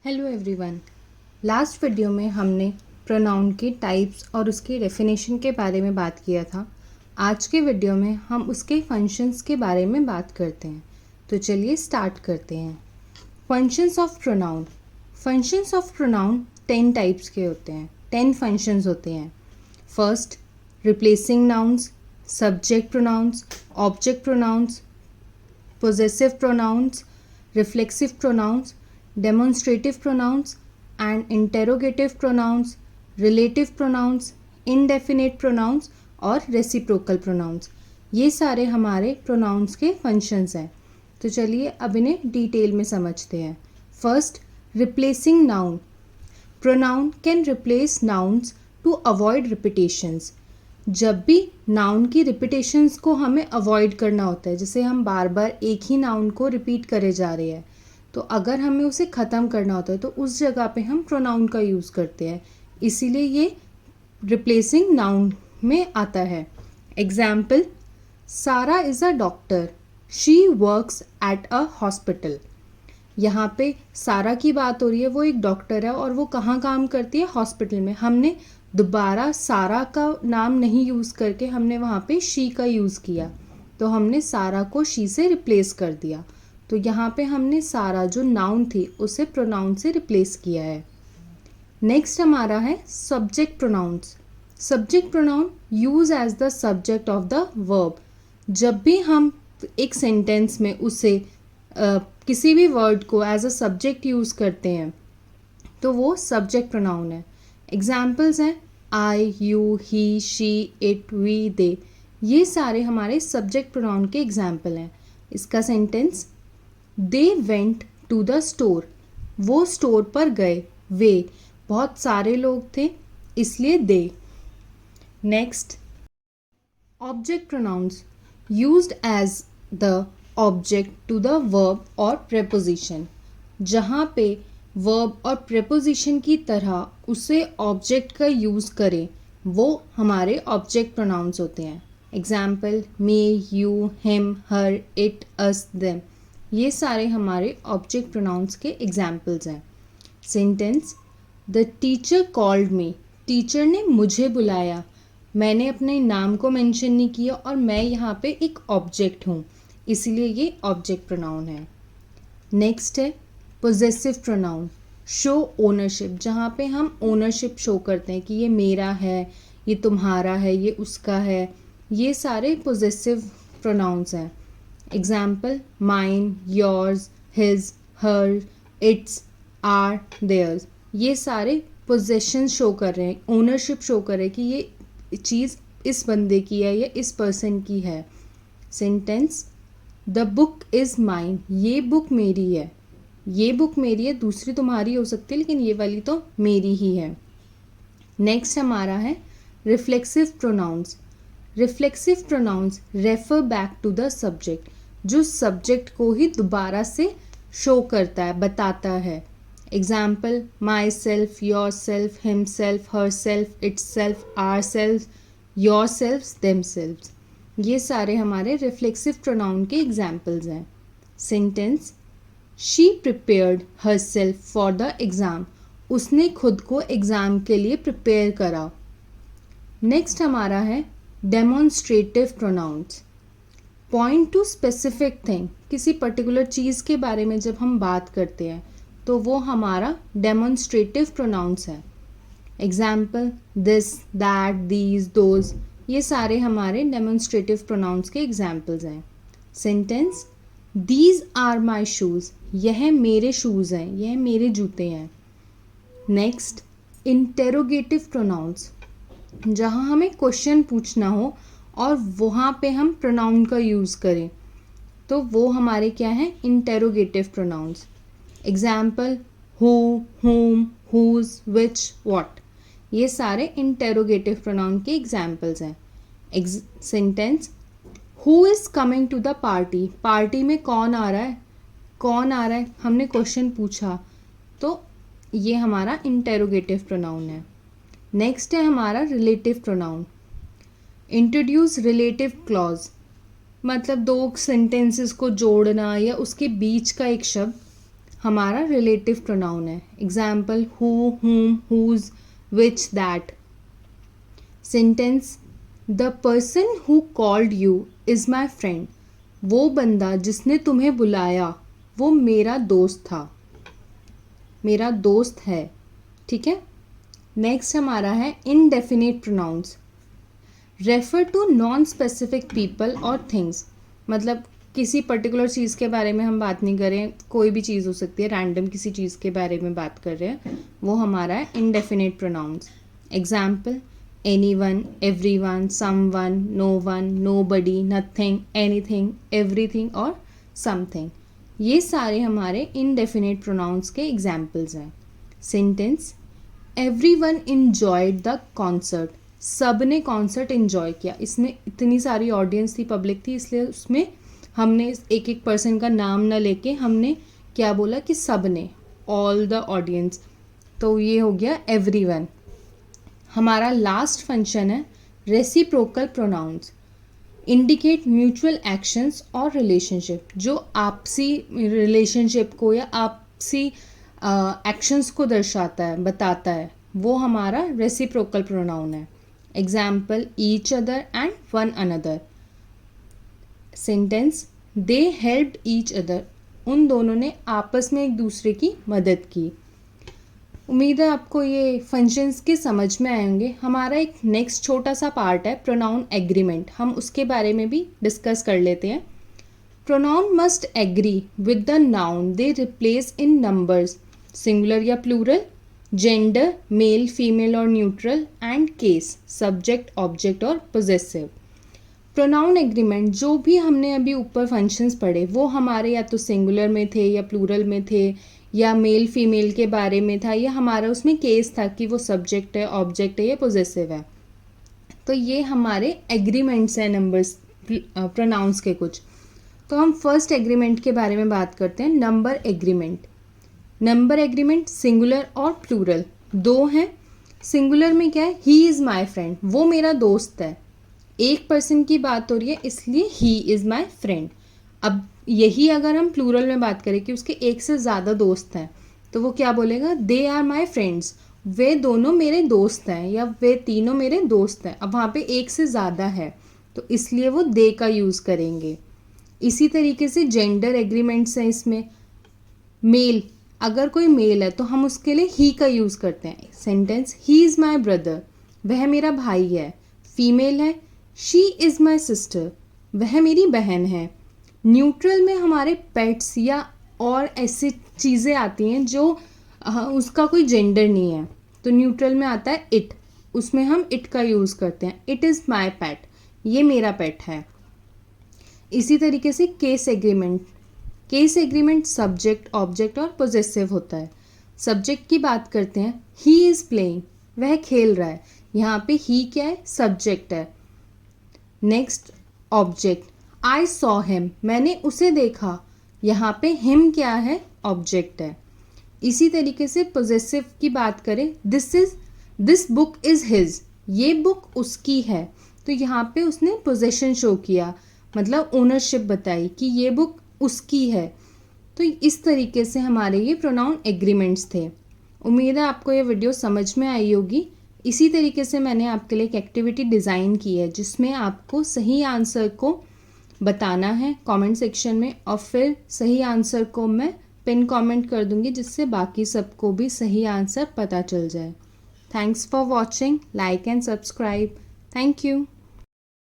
Hello everyone. Last video में हमने pronoun के टाइप्स और उसके डेफिनेशन के बारे में बात किया था। आज के वीडियो में हम उसके फंक्शंस के बारे में बात करते हैं। तो चलिए स्टार्ट करते हैं। Functions of pronoun. Functions of pronoun 10 types के होते हैं, 10 फंक्शंस होते हैं। First, replacing nouns, subject pronouns, object pronouns, possessive pronouns, reflexive pronouns, demonstrative pronouns and interrogative pronouns, relative pronouns, indefinite pronouns और reciprocal pronouns। ये सारे हमारे pronouns के functions हैं। तो चलिए अब इन्हें डिटेल में समझते हैं। First, replacing noun। Pronoun can replace nouns to avoid repetitions। जब भी नाउन की रिपीटेशंस को हमें अवॉइड करना होता है, जैसे हम बार बार एक ही नाउन को रिपीट करे जा रहे हैं, तो अगर हमें उसे ख़त्म करना होता है तो उस जगह पे हम प्रोनाउन का यूज़ करते हैं। इसीलिए ये रिप्लेसिंग नाउन में आता है। एग्जाम्पल, सारा is a doctor, she works at a hospital. यहाँ पे सारा की बात हो रही है, वो एक डॉक्टर है और वो कहाँ काम करती है? हॉस्पिटल में। हमने दोबारा सारा का नाम नहीं यूज़ करके हमने वहाँ पे शी का यूज़ किया, तो हमने सारा को शी से रिप्लेस कर दिया। तो यहाँ पे हमने सारा जो नाउन थी उसे प्रोनाउन से रिप्लेस किया है। नेक्स्ट हमारा है subject pronouns. Subject pronoun use as the subject of the verb. जब भी हम एक सेंटेंस में उसे किसी भी वर्ड को एज अ सब्जेक्ट यूज़ करते हैं तो वो सब्जेक्ट प्रोनाउन है। एग्जाम्पल्स हैं I, you, he, she, it, we, they. ये सारे हमारे सब्जेक्ट प्रोनाउन के एग्जाम्पल हैं। इसका sentence, they went to the store. वो स्टोर पर गए। वे बहुत सारे लोग थे इसलिए they. Next, object pronouns used as the object to the verb और प्रेपोजिशन। जहाँ पे वर्ब और प्रेपोजिशन की तरह उसे ऑब्जेक्ट का यूज़ करें वो हमारे ऑब्जेक्ट प्रोनाउंस होते हैं। Example, may, you, him, her, it, us, them. ये सारे हमारे ऑब्जेक्ट प्रोनाउंस के एग्जाम्पल्स हैं। Sentence, the teacher called me. Teacher ने मुझे बुलाया। मैंने अपने नाम को मेंशन नहीं किया और मैं यहाँ पे एक ऑब्जेक्ट हूँ, इसलिए ये ऑब्जेक्ट प्रोनाउन है। नेक्स्ट है पोजेसिव प्रोनाउन, शो ओनरशिप। जहाँ पे हम ओनरशिप शो करते हैं कि ये मेरा है, ये तुम्हारा है, ये उसका है। ये सारे पोजेसिव प्रोनाउंस हैं। Example, mine, yours, his, her, its, our, theirs. ये सारे पोजेशन शो कर रहे हैं, ओनरशिप शो कर रहे हैं कि ये चीज़ इस बंदे की है या इस पर्सन की है। Sentence, the book is mine. ये बुक मेरी है। ये बुक मेरी है, दूसरी तुम्हारी हो सकती है लेकिन ये वाली तो मेरी ही है। नेक्स्ट हमारा है reflexive pronouns. Reflexive pronouns refer back to the subject, जो सब्जेक्ट को ही दोबारा से शो करता है, बताता है। Example, myself, yourself, himself, herself, itself, ourself, yourself, themself. ये सारे हमारे रिफ्लेक्सिव प्रोनाउन के एग्जाम्पल्स हैं। Sentence, she prepared herself for the exam. उसने खुद को एग्ज़ाम के लिए प्रिपेयर करा। नेक्स्ट हमारा है demonstrative pronouns. Point to specific thing, किसी पर्टिकुलर चीज़ के बारे में जब हम बात करते हैं तो वो हमारा डेमोन्स्ट्रेटिव प्रोनाउंस है। Example, this, that, these, those. ये सारे हमारे डेमोन्स्ट्रेटिव प्रोनाउंस के एग्जाम्पल्स हैं। Sentence, these are my shoes. यह मेरे शूज़ हैं, यह मेरे जूते हैं। Next, interrogative pronouns. जहाँ हमें क्वेश्चन पूछना हो और वहाँ पे हम प्रोनाउन का यूज़ करें तो वो हमारे क्या हैं? Interrogative pronouns. Example, who, whom, whose, which, what। ये सारे इंटेरोगेटिव प्रोनाउन के एग्जाम्पल्स हैं। Sentence, who is coming to the party. Party में कौन आ रहा है? कौन आ रहा है, हमने क्वेश्चन पूछा तो ये हमारा इंटेरोगेटिव प्रोनाउन है। नेक्स्ट है हमारा relative pronoun. Introduce relative clause, मतलब दो सेंटेंसेस को जोड़ना या उसके बीच का एक शब्द हमारा रिलेटिव प्रोनाउन है. Example who, whom, whose, which, that. Sentence the person who called you is my friend. वो बंदा जिसने तुम्हें बुलाया वो मेरा दोस्त था, मेरा दोस्त है. ठीक है. नेक्स्ट हमारा है indefinite pronouns. Refer to non specific people और थिंग्स. मतलब किसी पर्टिकुलर चीज़ के बारे में हम बात नहीं कर रहे हैं, कोई भी चीज़ हो सकती है, रैंडम किसी चीज़ के बारे में बात कर रहे हैं, वो हमारा है indefinite pronouns. Example anyone, everyone, someone, no one, nobody, nothing, anything, everything और समथिंग. ये सारे हमारे इनडेफिनिट प्रोनाउंस के एग्जाम्पल्स हैं. Sentence everyone enjoyed the concert. सब ने कॉन्सर्ट इन्जॉय किया. इसमें इतनी सारी ऑडियंस थी, पब्लिक थी, इसलिए उसमें हमने एक एक पर्सन का नाम ना लेके हमने क्या बोला कि सब ने, ऑल द ऑडियंस. तो ये हो गया एवरीवन. हमारा लास्ट फंक्शन है reciprocal pronouns. Indicate mutual actions और रिलेशनशिप. जो आपसी रिलेशनशिप को या आपसी एक्शंस को दर्शाता है, बताता है, वो हमारा रेसिप्रोकल प्रोनाउन है. Example each other and one another. Sentence they helped each other. उन दोनों ने आपस में एक दूसरे की मदद की. उम्मीद है आपको ये फंक्शंस के समझ में आएंगे. हमारा एक नेक्स्ट छोटा सा पार्ट है प्रोनाउन एग्रीमेंट. हम उसके बारे में भी डिस्कस कर लेते हैं. Pronoun must agree with the noun they replace in numbers, singular या प्लूरल, जेंडर मेल फीमेल और neutral, and case subject object और पोजेसिव. प्रोनाउन एग्रीमेंट जो भी हमने अभी ऊपर फंक्शंस पढ़े वो हमारे या तो सिंगुलर में थे या प्लूरल में थे या मेल फीमेल के बारे में था या हमारा उसमें केस था कि वो सब्जेक्ट है, ऑब्जेक्ट है या पोजेसिव है. तो ये हमारे एग्रीमेंट्स हैं नंबर्स प्रोनाउंस के कुछ. तो हम फर्स्ट एग्रीमेंट के बारे में बात करते हैं, number agreement. Number agreement singular और प्लूरल दो हैं. सिंगुलर में क्या है, ही इज़ माई फ्रेंड, वो मेरा दोस्त है. एक पर्सन की बात हो रही है इसलिए ही इज़ माई फ्रेंड. अब यही अगर हम प्लूरल में बात करें कि उसके एक से ज़्यादा दोस्त हैं तो वो क्या बोलेगा, दे आर माई फ्रेंड्स, वे दोनों मेरे दोस्त हैं या वे तीनों मेरे दोस्त हैं. अब वहाँ पे एक से ज़्यादा है तो इसलिए वो दे का यूज़ करेंगे. इसी तरीके से जेंडर एग्रीमेंट्स हैं इसमें. मेल, अगर कोई मेल है तो हम उसके लिए ही का यूज़ करते हैं. Sentence he is my brother, वह मेरा भाई है. फीमेल है, शी इज़ माई सिस्टर, वह मेरी बहन है. न्यूट्रल में हमारे पेट्स या और ऐसी चीज़ें आती हैं जो उसका कोई जेंडर नहीं है, तो न्यूट्रल में आता है इट, उसमें हम इट का यूज़ करते हैं. इट इज़ माई पेट, ये मेरा पेट है. इसी तरीके से case agreement. Case agreement subject object और पोजेसिव होता है. सब्जेक्ट की बात करते हैं, ही इज़ प्लेइंग, वह खेल रहा है. यहाँ पे ही क्या है, सब्जेक्ट है. Next object, I saw him, मैंने उसे देखा. यहाँ पे हिम क्या है, ऑब्जेक्ट है. इसी तरीके से पोजेसिव की बात करें, दिस बुक इज़ हिज, ये बुक उसकी है. तो यहाँ पे उसने पोजेशन शो किया, मतलब ओनरशिप बताई कि ये बुक उसकी है. तो इस तरीके से हमारे ये प्रोनाउन एग्रीमेंट्स थे. उम्मीद है आपको ये वीडियो समझ में आई होगी. इसी तरीके से मैंने आपके लिए एक एक्टिविटी डिज़ाइन की है जिसमें आपको सही आंसर को बताना है कमेंट सेक्शन में और फिर सही आंसर को मैं पिन कमेंट कर दूंगी जिससे बाकी सबको भी सही आंसर पता चल जाए. Thanks for watching. Like and subscribe. Thank you.